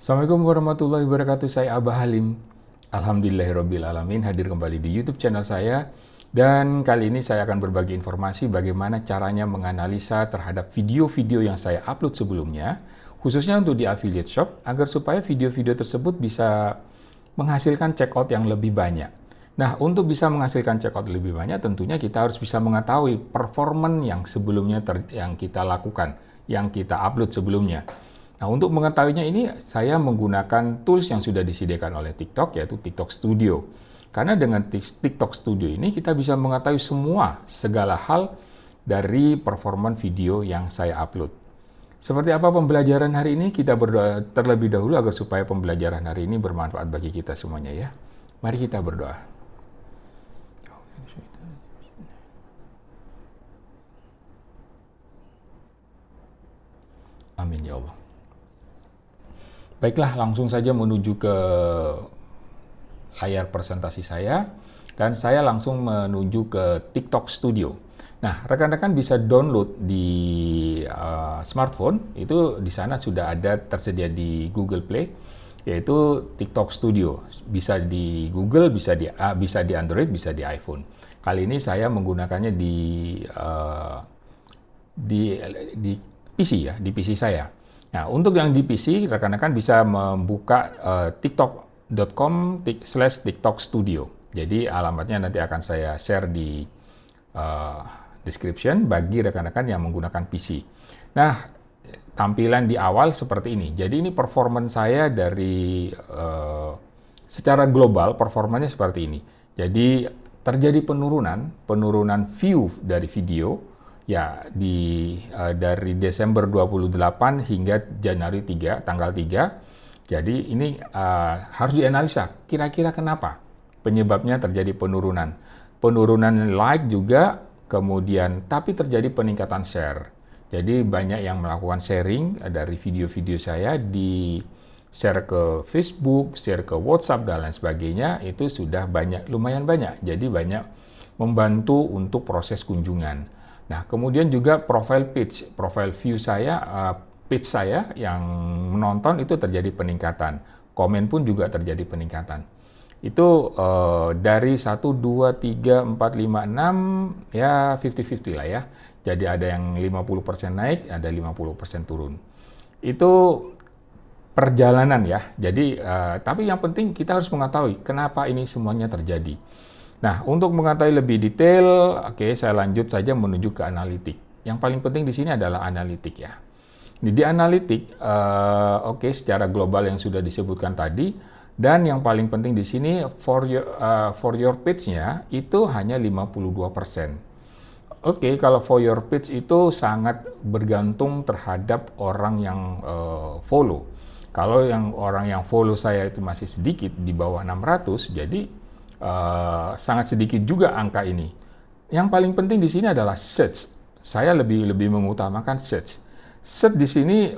Assalamualaikum warahmatullahi wabarakatuh. Saya Abah Halim. Alhamdulillahirrabbilalamin, hadir kembali di YouTube channel saya. Dan kali ini saya akan berbagi informasi bagaimana caranya menganalisa terhadap video-video yang saya upload sebelumnya, khususnya untuk di affiliate shop, agar supaya video-video tersebut bisa menghasilkan checkout yang lebih banyak. Nah, untuk bisa menghasilkan checkout lebih banyak, tentunya kita harus bisa mengetahui performance yang sebelumnya yang kita lakukan, yang kita upload sebelumnya. Nah, untuk mengetahuinya ini saya menggunakan tools yang sudah disediakan oleh TikTok, yaitu TikTok Studio. Karena dengan TikTok Studio ini kita bisa mengetahui segala hal dari performance video yang saya upload. Seperti apa pembelajaran hari ini? Kita berdoa terlebih dahulu agar supaya pembelajaran hari ini bermanfaat bagi kita semuanya ya. Mari kita berdoa. Amin ya Allah. Baiklah, langsung saja menuju ke layar presentasi saya, dan saya langsung menuju ke TikTok Studio. Nah, rekan-rekan bisa download di smartphone, itu di sana sudah ada tersedia di Google Play, yaitu TikTok Studio. Bisa di Google, bisa di Android, bisa di iPhone. Kali ini saya menggunakannya di PC ya, di PC saya. Nah, untuk yang di PC, rekan-rekan bisa membuka tiktok.com/TikTok Studio. Jadi alamatnya nanti akan saya share di description bagi rekan-rekan yang menggunakan PC. Nah, tampilan di awal seperti ini. Jadi ini performance saya dari secara global, performanya seperti ini. Jadi terjadi penurunan view dari video. Ya, dari Desember 28 hingga Januari 3, tanggal 3. Jadi ini harus dianalisa, kira-kira kenapa penyebabnya terjadi penurunan. Penurunan like juga, kemudian tapi terjadi peningkatan share. Jadi banyak yang melakukan sharing dari video-video saya, di share ke Facebook, share ke WhatsApp, dan lain sebagainya, itu sudah lumayan banyak. Jadi banyak membantu untuk proses kunjungan. Nah, kemudian juga profile view saya, page saya yang menonton itu terjadi peningkatan. Komen pun juga terjadi peningkatan. Itu dari 1, 2, 3, 4, 5, 6, ya 50-50 lah ya. Jadi ada yang 50% naik, ada 50% turun. Itu perjalanan ya. Jadi, tapi yang penting kita harus mengetahui kenapa ini semuanya terjadi. Nah, untuk mengetahui lebih detail, oke, saya lanjut saja menuju ke analitik. Yang paling penting di sini adalah analitik ya. Di analitik, oke, secara global yang sudah disebutkan tadi, dan yang paling penting di sini for your page-nya itu hanya 52%. Oke, kalau for your page itu sangat bergantung terhadap orang yang follow. Kalau orang yang follow saya itu masih sedikit, di bawah 600, jadi sangat sedikit juga angka ini. Yang paling penting di sini adalah search. Saya lebih mengutamakan search. Search di sini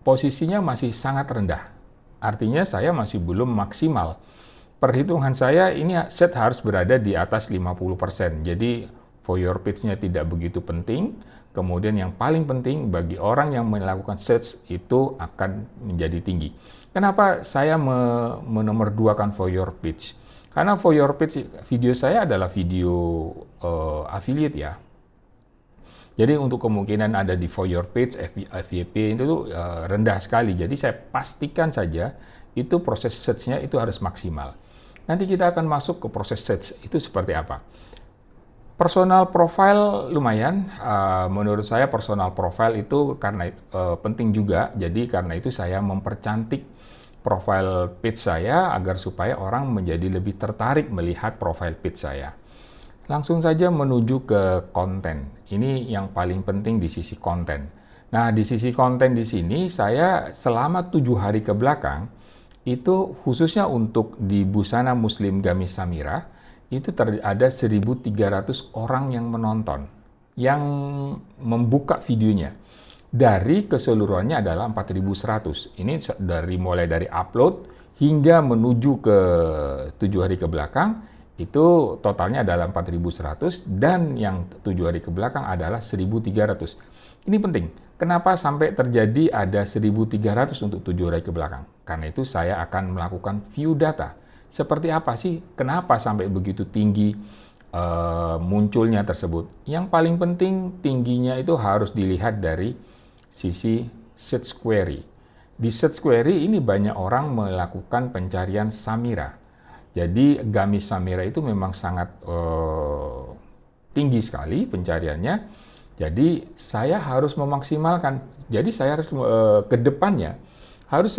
posisinya masih sangat rendah. Artinya saya masih belum maksimal. Perhitungan saya ini search harus berada di atas 50%. Jadi for your page-nya tidak begitu penting. Kemudian yang paling penting bagi orang yang melakukan search itu akan menjadi tinggi. Kenapa saya menomorduakan for your page? Karena for your page video saya adalah video affiliate ya. Jadi untuk kemungkinan ada di for your page FYP itu rendah sekali. Jadi saya pastikan saja itu proses search-nya itu harus maksimal. Nanti kita akan masuk ke proses search itu seperti apa. Personal profile lumayan. Menurut saya personal profile itu karena penting juga. Jadi karena itu saya mempercantik profile page saya agar supaya orang menjadi lebih tertarik melihat profile page saya. Langsung saja menuju ke konten. Ini yang paling penting di sisi konten. Nah, di sisi konten di sini saya selama 7 hari ke belakang itu khususnya untuk di Busana Muslim Gamis Samira itu ada 1.300 orang yang menonton, yang membuka videonya. Dari keseluruhannya adalah 4.100. Ini mulai dari upload hingga menuju ke 7 hari ke belakang, itu totalnya adalah 4.100, dan yang 7 hari ke belakang adalah 1.300. Ini penting, Kenapa sampai terjadi ada 1.300 untuk 7 hari ke belakang? Karena itu saya akan melakukan view data. Seperti apa sih? Kenapa sampai begitu tinggi munculnya tersebut? Yang paling penting tingginya itu harus dilihat dari sisi search query. Di search query ini banyak orang melakukan pencarian Samira. Jadi gamis Samira itu memang sangat tinggi sekali pencariannya. Jadi saya harus memaksimalkan. Jadi saya harus ke depannya harus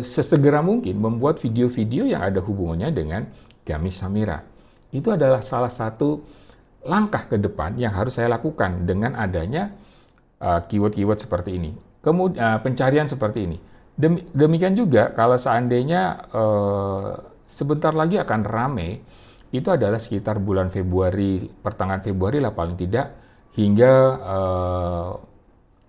sesegera mungkin membuat video-video yang ada hubungannya dengan gamis Samira. Itu adalah salah satu langkah ke depan yang harus saya lakukan dengan adanya keyword-keyword seperti ini. Kemudian pencarian seperti ini. Demikian juga kalau seandainya sebentar lagi akan rame, itu adalah sekitar bulan Februari, pertengahan Februari lah paling tidak, hingga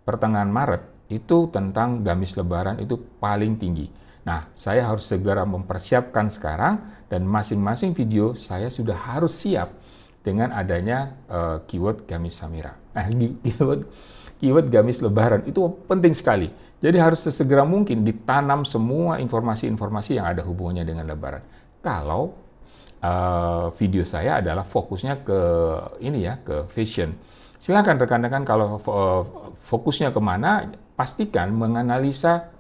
pertengahan Maret, itu tentang gamis lebaran itu paling tinggi. Nah, saya harus segera mempersiapkan sekarang, dan masing-masing video saya sudah harus siap dengan adanya keyword gamis Samira. Nah, keyword gamis lebaran itu penting sekali. Jadi harus sesegera mungkin ditanam semua informasi-informasi yang ada hubungannya dengan lebaran. Kalau video saya adalah fokusnya ke ini ya, ke fashion. Silakan rekan-rekan kalau fokusnya kemana, pastikan menganalisa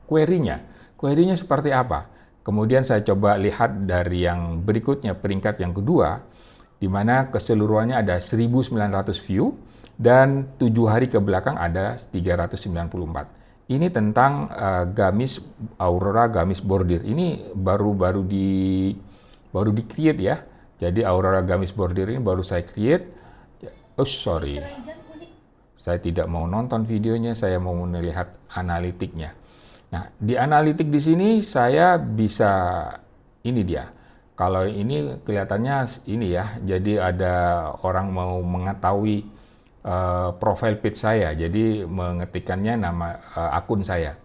query-nya. Query-nya seperti apa? Kemudian saya coba lihat dari yang berikutnya, peringkat yang kedua, di mana keseluruhannya ada 1.900 view, dan 7 hari ke belakang ada 394. Ini tentang gamis Aurora gamis bordir. Ini baru di create ya. Jadi Aurora gamis bordir ini baru saya create. Oh sorry, saya tidak mau nonton videonya, saya mau melihat analitiknya. Nah, di analitik di sini saya bisa, ini dia. Kalau ini kelihatannya ini ya, jadi ada orang mau mengetahui profile page saya, jadi mengetikkannya nama akun saya.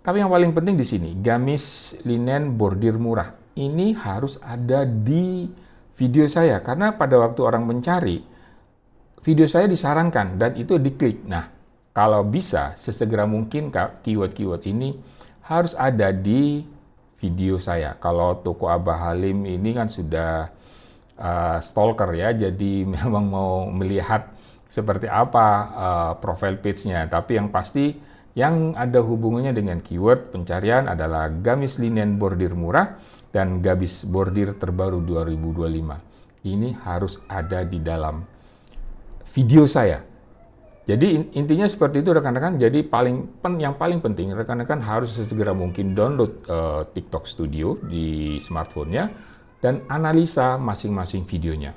Tapi yang paling penting di sini, gamis linen bordir murah. Ini harus ada di video saya, karena pada waktu orang mencari, video saya disarankan dan itu diklik. Nah, kalau bisa sesegera mungkin keyword-keyword ini harus ada di video saya. Kalau toko Abah Halim ini kan sudah stalker ya, jadi memang mau melihat seperti apa profile page-nya. Tapi yang pasti yang ada hubungannya dengan keyword pencarian adalah gamis linen bordir murah dan gamis bordir terbaru 2025. Ini harus ada di dalam video saya. Jadi intinya seperti itu rekan-rekan. Jadi yang paling penting rekan-rekan harus sesegera mungkin download TikTok Studio di smartphone-nya dan analisa masing-masing videonya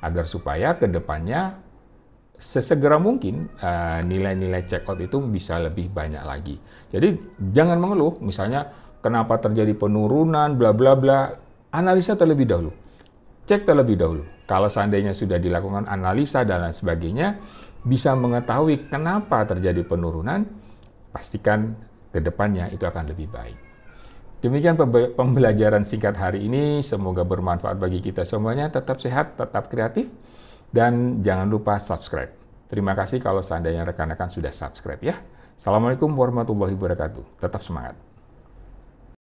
agar supaya ke depannya sesegera mungkin nilai-nilai checkout itu bisa lebih banyak lagi. Jadi jangan mengeluh misalnya kenapa terjadi penurunan bla bla bla. Analisa terlebih dahulu. Cek terlebih dahulu. Kalau seandainya sudah dilakukan analisa dan lain sebagainya, bisa mengetahui kenapa terjadi penurunan, pastikan ke depannya itu akan lebih baik. Demikian pembelajaran singkat hari ini, semoga bermanfaat bagi kita semuanya. Tetap sehat, tetap kreatif, dan jangan lupa subscribe. Terima kasih kalau seandainya rekan-rekan sudah subscribe ya. Assalamualaikum warahmatullahi wabarakatuh. Tetap semangat.